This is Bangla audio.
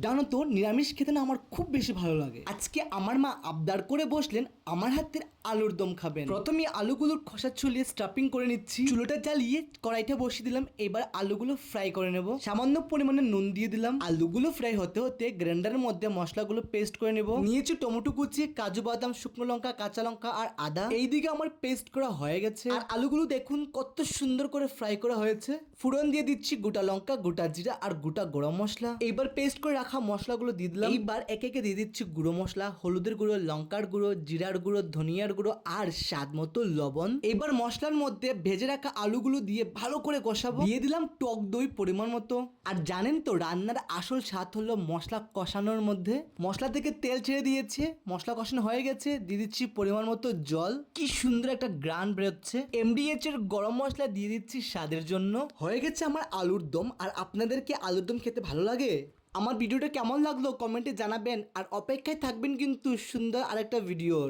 জানো তো নিরামিষ খেতে না আমার খুব বেশি ভালো লাগে। আজকে আমার মা আবদার করে বসলেন আমার হাতের আলুর দম খাবেন। প্রথমে আলুগুলোর খোসা ছুলিয়ে স্টাফিং করে নিচ্ছি। চুলোটা জ্বালিয়ে কড়াইটা বসিয়ে দিলাম। এবার আলুগুলো ফ্রাই করে নেব। সামান্য পরিমাণে নুন দিয়ে দিলাম। আলুগুলো ফ্রাই হতে হতে গ্রাইন্ডারের মধ্যে মশলাগুলো পেস্ট করে নেব। নিয়েছি টমেটো কুচি, কাজু বাদাম, শুকনো লঙ্কা, কাঁচা লঙ্কা আর আদা। এইদিকে আমার পেস্ট করা হয়ে গেছে। আর আলুগুলো দেখুন কত সুন্দর করে ফ্রাই করা হয়েছে। ফোড়ন দিয়ে দিচ্ছি গোটা লঙ্কা, গোটা জিরা আর গোটা গরম মশলা। এইবার পেস্ট করে রাখা মশলাগুলো দিয়ে দিলাম। এইবার একে একে দিয়ে দিচ্ছি গুঁড়ো মশলা, হলুদের গুঁড়ো, লঙ্কার গুঁড়ো, জিরার গুঁড়ো, ধনিয়ার গুঁড়ো আর স্বাদ মতো লবণ। এবার মশলার মধ্যে ভেজে রাখা আলুগুলো দিয়ে ভালো করে কষাবো। দিয়ে দিলাম টক দই পরিমাণ মতো। আর জানেন তো রান্নার আসল স্বাদ হলো মশলা কষানোর মধ্যে। মশলা থেকে তেল ছেড়ে দিয়েছে, মশলা কষানো হয়ে গেছে। দিয়ে দিচ্ছি পরিমাণ মতো জল। কি সুন্দর একটা গ্রান বেরোচ্ছে। এমডিএইচ এর গরম মশলা দিয়ে দিচ্ছি স্বাদের জন্য। হয়ে গেছে আমার আলুর দম। আর আপনাদের কি আলুর দম খেতে ভালো লাগে? আমার ভিডিওটা কেমন লাগলো কমেন্টে জানাবেন। আর অপেক্ষায় থাকবেন কিন্তু সুন্দর আরেকটা ভিডিওর।